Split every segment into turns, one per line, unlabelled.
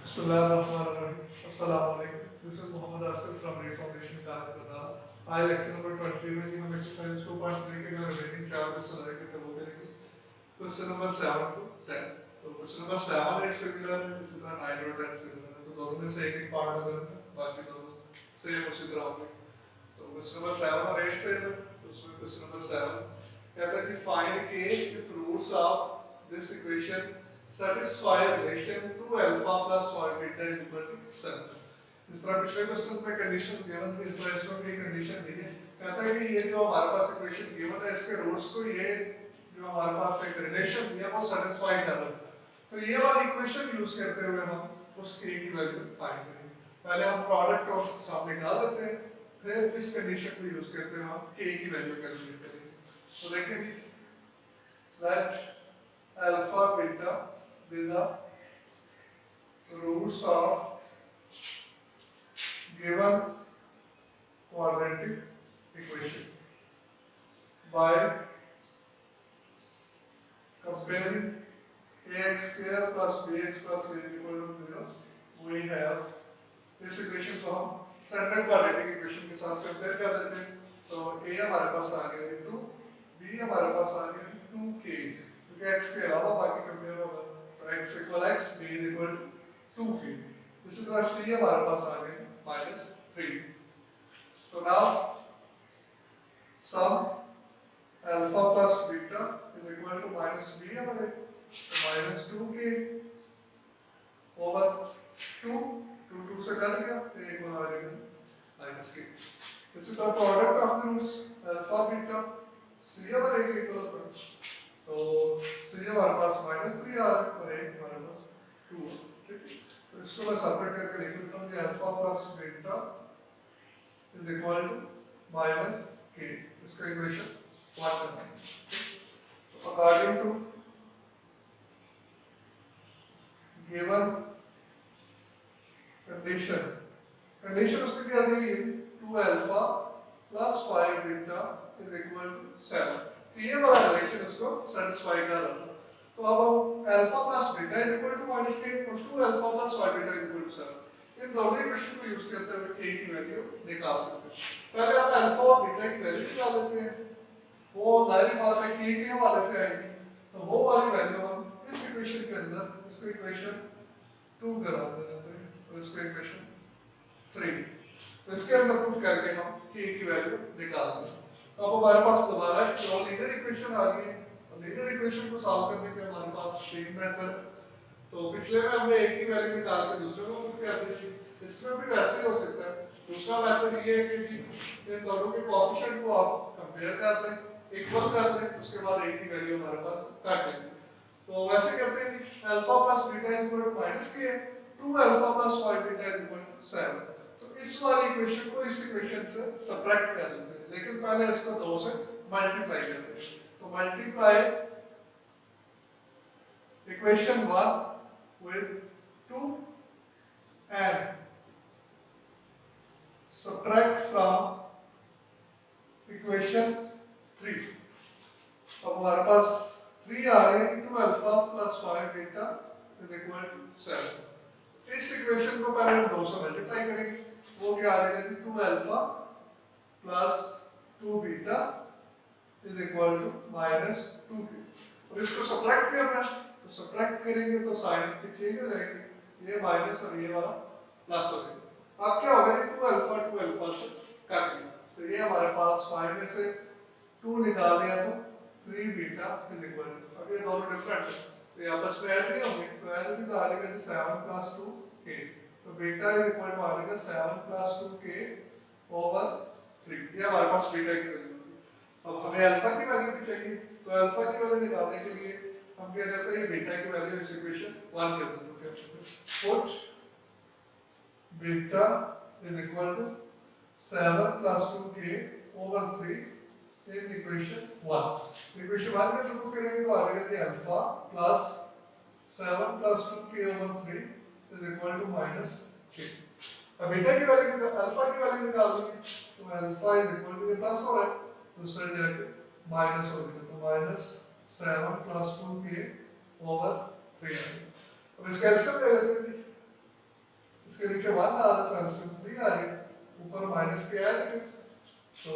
Bismillahirrahmanirrahim. Assalamu alaikum. This is Muhammad Asif from Reformation Calcutta. I lecture number 20 में जी हम exercise 2.3 के अगर rating charges चलाएंगे तो वो करेंगे question number 7 to 10. तो question number 7 8 similar है, इसी तरह 9 और 10 similar है. तो दोनों में से एक part अगर बाकी दोनों same उसी तरह होंगे. तो question number 7 और 8 same है. तो उसमें question number 7 कहता है कि find k if roots of this equation satisfy relation 2 alpha plus 5 beta is equal to 7. इस तरह पिछले क्वेश्चन में कंडीशन गिवन थी, इस तरह इसमें भी कंडीशन दी है. कहता है कि ये जो हमारे पास इक्वेशन गिवन है इसके रूट्स को ये जो हमारे पास एक रिलेशन दिया वो सेटिस्फाई कर रहा है. तो ये वाली इक्वेशन यूज करते हुए हम उस k की वैल्यू फाइंड करेंगे. पहले हम प्रोडक्ट और सम निकाल लेते हैं, फिर इस कंडीशन को यूज करते हुए हम k की वैल्यू कैलकुलेट करेंगे. तो देखें that alpha beta with the roots of given quadratic equation by comparing ax square plus bx plus c is equal to 0. We have इस इक्वेशन को हम स्टैंडर्ड क्वाड्रेटिक इक्वेशन के साथ कंपेयर कर देते हैं. तो a हमारे पास आ गया 2, b हमारे पास आ गया 2k, क्योंकि x के अलावा बाकी कंपेयर होगा. तो x equal x, b equal 2k. इसी तरह c हमारे पास आ गया -3. तो now sum alpha plus beta is equal to -b हमारे, तो -2k over 2 2 से कर लिया तो एक बना देगा -k. इसी तरह product of the roots alpha beta c हमारे के इक्वल होता है. तो c हमारे पास -3 आ रहा है और एक हमारे पास 2. ठीक है, तो इसको मैं सेपरेट करके लिख लेता हूँ कि alpha plus beta is equal to -k. इसका इक्वेशन 1 करना है. तो अकॉर्डिंग टू गिवन कंडीशन उसने क्या दी है 2 alpha plus 5 beta is equal to 7. तो ये वाला रिलेशन इसको सेटिस्फाई कर रहा है. तो अब हम alpha plus beta is equal to -k और 2 alpha plus 5 beta is equal to 7, इन दोनों इक्वेशन को यूज करते हुए k की वैल्यू निकाल सकते हैं. पहले आप अल्फा और बीटा की वैल्यू निकाल लेते हैं. वो जाहिर बात है k के हवाले से आएगी, तो वो वाली वैल्यू हम इस इक्वेशन के अंदर इसको इक्वेशन 2 करा देते हैं और इसको इक्वेशन 3. तो इसके अंदर पुट करके हम k की वैल्यू निकाल देंगे. तो अब हमारे पास दोबारा एक लीनियर इक्वेशन आ गई है. लीनियर इक्वेशन को सॉल्व करने के हमारे पास सेम मेथड है. तो पिछले में हमने एक की वैल्यू निकाल के दूसरे को पुट कर दी थी, इसमें भी वैसे ही हो सकता है. दूसरा मेथड ये है कि इन दोनों के कोएफिशिएंट को आप कंपेयर कर लें, इक्वल कर दें, उसके बाद एक की वैल्यू हमारे पास काट लेंगे. तो वैसे करते हैं कि alpha plus beta equal to -k, 2 alpha plus 5 beta equal to 7. तो इस वाली इक्वेशन को इस इक्वेशन से सबट्रैक्ट कर लेते हैं, लेकिन पहले इसको 2 से मल्टीप्लाई करते हैं. तो multiply equation 1 with 2 and subtract from equation 3. अब हमारे पास 3 आ रहे हैं 2 alpha plus 5 beta is equal to 7. इस इक्वेशन को पहले हम 2 से मल्टीप्लाई करेंगे. वो क्या आ जाएगा 2 alpha plus 2 beta is equal to -2k. और इसको सबट्रैक्ट करना है, तो सबट्रैक्ट करेंगे तो साइन की चेंज हो जाएगी, ये माइनस और ये वाला प्लस हो जाएगा. अब क्या होगा 2 अल्फा से काट लिया, तो ये हमारे पास 5 में से 2 निकाल दिया तो 3 बीटा इज इक्वल टू. अब ये दोनों डिफरेंट है तो ये आपस में ऐड नहीं होंगे, तो ऐड भी तो आ जाएगा 7 प्लस 2k. तो बीटा इज इक्वल टू आ जाएगा 7 प्लस 2k ओवर 3. ये हमारे पास बीटा की वैल्यू. अब हमें अल्फा की वैल्यू भी चाहिए, तो अल्फा की वैल्यू निकालने के लिए हम क्या करते हैं बीटा की वैल्यू इस इक्वेशन 1 कर देते हैं. Put beta is equal to 7 plus 2k over 3 in equation 1. Equation 1 में शुरू करेंगे तो आ जाएगा कि alpha plus 7 plus 2k over 3 is equal to -k. अब बीटा की वैल्यू अल्फा की वैल्यू निकाल देंगे, तो alpha is equal to plus हो रहा है, दूसरे जगह माइनस हो गया, तो -7 प्लस 2k ओवर 3. अब इसका एलसीएम ले लेते हैं. इसके नीचे 1 आ रहा है तो एलसीएम 3 आ रही है, ऊपर माइनस के एज इट इज, तो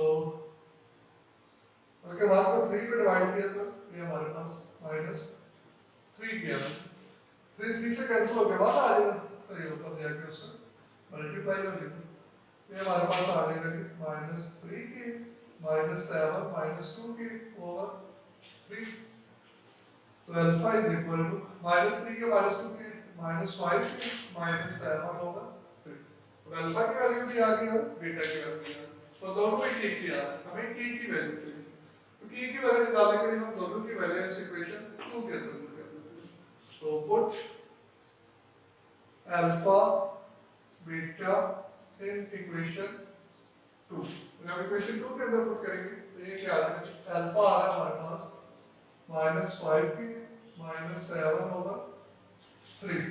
ओके 1 को 3 पे डिवाइड किया तो ये हमारे पास माइनस 3 किया, 3 से कैंसिल हो गया, 1 आ जाएगा, तो ये ऊपर जाके उससे मल्टीप्लाई हो जाएगा, ये हमारे पास आ जाएगा कि माइनस 3 की माइनस 7 माइनस 2 की ओवर 3, तो alpha is equal to minus 3 के माइनस 2 के माइनस 5 के माइनस 7 होगा 3, तो अल्फा की वैल्यू भी आ गई और बीटा की वैल्यू भी आ गई, तो दोनों में की आ हमें की वैल्यू चाहिए, तो की वैल्यू निकालने के लिए हम दोनों की वैल्यू इस इक्वेशन 2 के अंदर पुट कर देते हैं, तो put alpha beta in equation 2, जब इक्वेशन 2 के अंदर पुट करेंगे तो ये क्या आ रहा है, अल्फा आ रहा है हमारे पास माइनस 5 की माइनस 7 होगा 3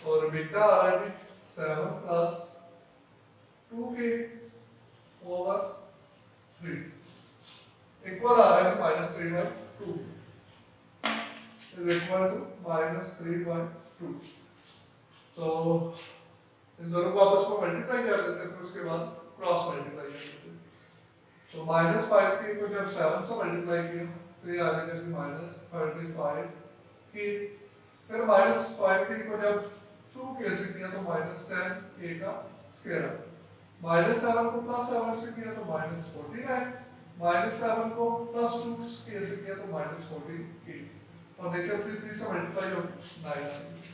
और बीटा आ रहा है 7 प्लस 2 के ओवर 3 इक्वल आ रहा है minus 3/2 is equal to minus 3/2, तो इन दोनों को आपस में मल्टीप्लाई कर देते हैं, फिर उसके बाद क्रॉस मल्टीप्लाई कर देते हैं, तो माइनस 5 की को जब 7 से मल्टीप्लाई किया तो ये आ जाएगा माइनस 35 की, फिर माइनस 5 की को जब 2 के से किया तो माइनस 10 के का स्क्वायर, माइनस 7 को प्लस 7 से किया तो माइनस 49, माइनस 7 को प्लस 2 के से किया तो माइनस 40 की, और देखिए 3 से मल्टीप्लाई हो 9,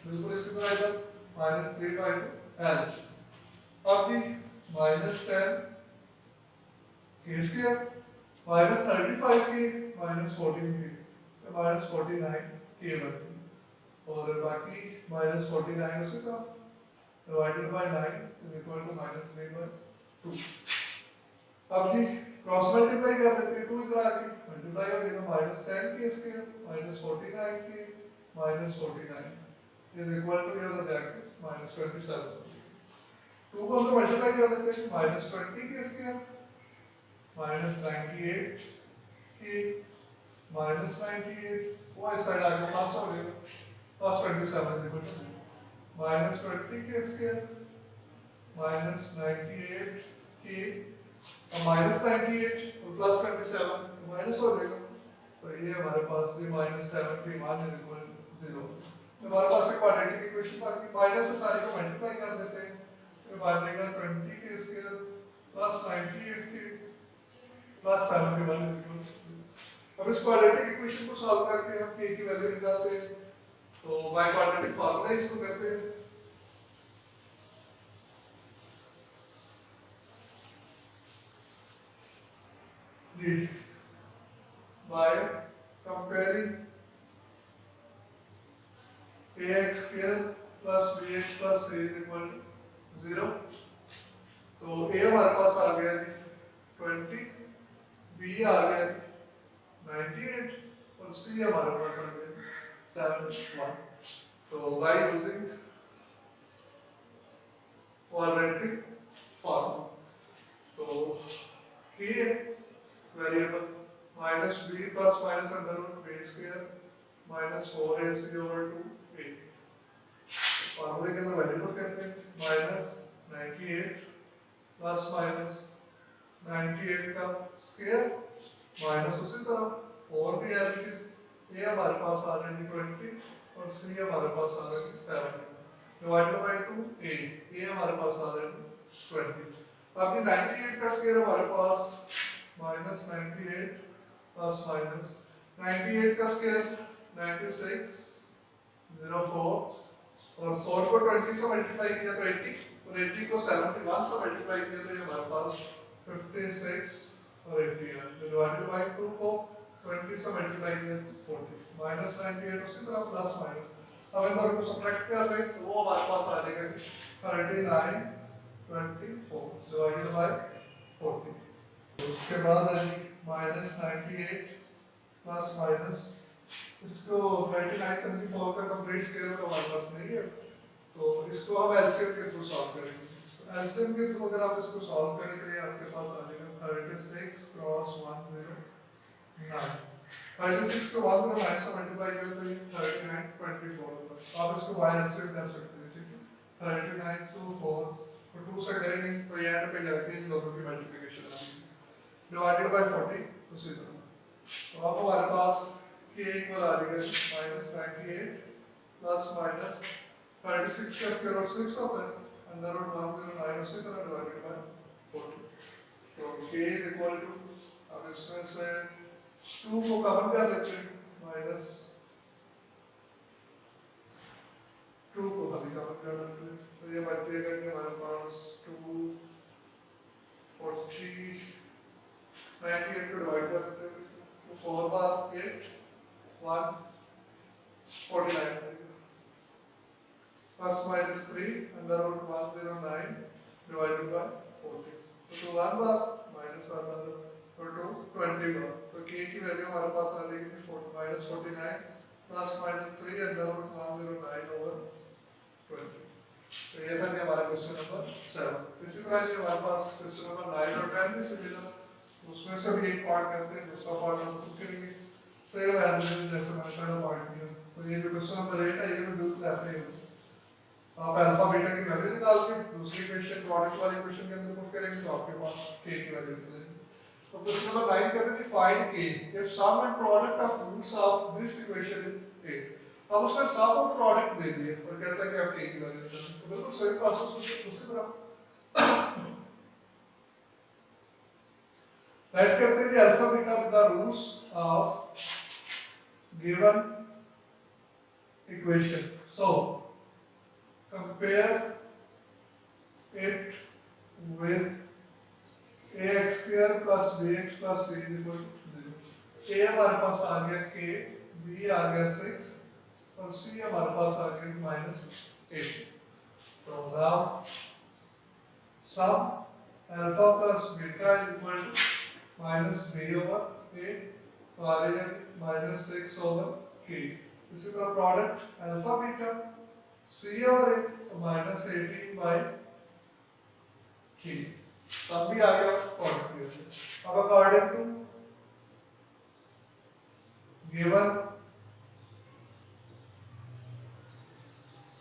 बिल्कुल इसी तरह इधर माइनस 3/2 एल, अब भी माइनस 10 के स्क्वायर माइनस 35 के माइनस 14 के तो माइनस 49 के बनती, और बाकी माइनस 49 उसी का divided by 9 is equal to minus 3/2, अब भी क्रॉस मल्टीप्लाई कर देते हैं, 2 इधर आके मल्टीप्लाई हो गया तो माइनस 10 के स्क्वायर माइनस 49 के माइनस 49 इज इक्वल टू ये हो जाएगा माइनस 27, 2 को हम मल्टीप्लाई कर देते हैं माइनस 20 के स्क्वायर माइनस 98 की माइनस 98 वो इस साइड आगे पास हो गया प्लस 27 इक्वल टू माइनस 20 के स्क्वायर माइनस 98 की माइनस 98 और प्लस 27 माइनस हो जाएगा, तो ये हमारे पास भी माइनस 71 इज इक्वल टू 0, तो हमारे पास एक क्वाड्रेटिक इक्वेशन बाकी माइनस से सारे को मल्टीप्लाई कर देते हैं, तो बनेगा 20 के स्क्वायर प्लस 98 के प्लस 71, अब इस क्वाड्रेटिक इक्वेशन को सॉल्व करके हम k की वैल्यू निकालते हैं, तो बाय क्वाड्रेटिक फार्मूला इसको करते हैं, by comparing ax square plus bx plus c is equal to 0, तो a हमारे पास आ गया 20, b आ गया 98 और c हमारे पास आ गया 71, तो by using quadratic form, तो k variable minus b plus minus under root b square minus 4ac over 2a, फॉर्मूले के अंदर वैल्यू पुट करते हैं माइनस 98 प्लस माइनस 98 का स्क्वायर माइनस उसी तरह 4 भी एज इट इज, a हमारे पास आ रहा है 20 और c हमारे पास आ रहा है 70 डिवाइडेड बाय 2a हमारे पास आ रहा है 20, बाकी 98 का स्क्वायर हमारे पास माइनस 98 प्लस माइनस 98 का स्क्वायर 96 04 और 4 को 20 से मल्टीप्लाई किया तो 80 और 80 को 71 से मल्टीप्लाई किया तो ये हमारे पास 56 और 80 है, डिवाइडेड बाय 2 को 20 से मल्टीप्लाई किया तो 40 माइनस 98 उसी तरह प्लस माइनस, अब इन दोनों को सब्ट्रैक्ट कर दें तो वो हमारे पास आ जाएगा 39 24 डिवाइडेड बाय 40, उसके बाद माइनस 98 प्लस माइनस इसको 39 24 का कंप्लीट स्क्वायर तो हमारे पास नहीं है, तो इसको हम एलसीएम के थ्रू सॉल्व करेंगे, एलसीएम के थ्रू अगर आप इसको सॉल्व करें तो ये आपके पास आ जाएगा 36 क्रॉस 109, 36 को 1 को 9 से मल्टीप्लाई करें तो ये 39 24 होगा, आप इसको बाय एलसीएम कर सकते हैं, ठीक है, 39 to 4 तो 2 से करेंगे तो ये एंड पे जाके इन दोनों की मल्टीप्लिकेशन आएगी डिवाइडेड बाय 40 उसी तरह तो अब हमारे पास k इक्वल आ जाएगा -98 प्लस माइनस 36 का स्क्वायर रूट 6 होता है अंदर रूट 109 उसी तरह डिवाइडेड बाय 40 तो k इक्वल टू अब इसमें से 2 को कॉमन कर लेते हैं माइनस 2 को खाली कॉमन कर लेते हैं तो ये बचेगा कि हमारे पास 2 40 98 को डिवाइड कर देते हैं तो 4 बार 8 1 49 plus minus 3 under root 109 divided by 40 तो 1 बार minus 1 under root 20 बार तो k की वैल्यू हमारे पास आ जाएगी minus 49 plus minus 3 under root 109 over 20 तो ये था कि हमारा क्वेश्चन नंबर 7 इसी तरह जो हमारे पास क्वेश्चन नंबर 9 और 10 भी सिमिलर उसमें से भी एक पार्ट करते हैं दूसरा पार्ट हम खुद करेंगे सेम वैल्यू जैसे मैंने पहला पार्ट किया तो ये जो क्वेश्चन नंबर 8 है ये भी बिल्कुल ऐसे ही होगा आप अल्फा बीटा की वैल्यू निकाल के दूसरी क्वेश्चन प्रोडक्ट वाले क्वेश्चन के अंदर पुट करेंगे तो आपके पास k की वैल्यू मिलेगी तो क्वेश्चन नंबर 9 कहते हैं find k if sum and product of roots of this equation is 8 अब उसने सम और प्रोडक्ट दे दिए और कहता है कि आप k की वैल्यू निकालें तो बिल्कुल सही प्रोसेस उसी तरह राइट करते हैं कि alpha beta with the roots of given equation so compare it with ax square plus bx plus c is equal to 0 a हमारे पास आ गया k b आ गया 6 और c हमारे पास आ गया -8 तो now sum alpha plus beta is equal to minus b over a तो आ जाएगा -6 over k इसी तरह प्रोडक्ट alpha beta C और -18 by k तब भी आ गया प्रोडक्ट अब according to given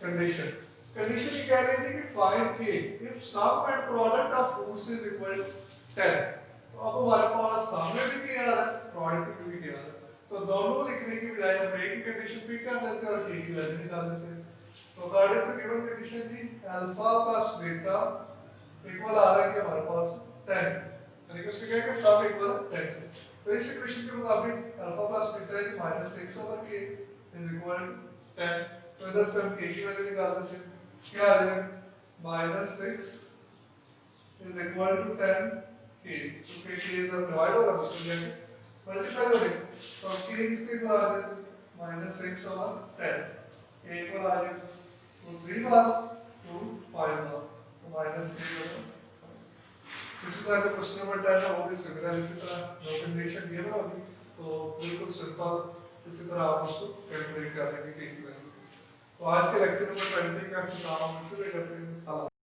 condition condition ये कह रही थी कि find k if sum and product of roots is equal 10 तो अब हमारे पास सामने भी k आ रहा है प्रोडक्ट में भी k आ रहा है तो दोनों लिखने की बजाय हम एक ही कंडीशन पिक कर लेते हैं और k की वैल्यू निकाल लेते हैं तो अकॉर्डिंग टू गिवन कंडीशन थी अल्फा प्लस बीटा इक्वल आ रहा है कि हमारे पास 10 यानी कि उसके क्या है सम इक्वल 10 तो इस इक्वेशन के मुताबिक alpha plus beta is -6 over k is equal 10 तो इधर से हम k की वैल्यू निकाल देते हैं क्या आ जाएगा -6 इज इक्वल टू 10 k तो k इधर डिवाइड होगा तो इसको लेके मल्टीप्लाई हो जाएगा तो k किसके इक्वल आ जाएगा -6 ओवर 10 k इक्वल आ जाएगा तो 3 बार 2 5 बार तो -3 होगा इसी तरह का क्वेश्चन नंबर 10 है वो भी सिमिलर इसी तरह नो कंडीशन गिवन होगी तो बिल्कुल सिंपल इसी तरह आप उसको कैलकुलेट कर लेंगे k की वैल्यू तो आज के लेक्चर नंबर 20 का काम हम इसे करते हैं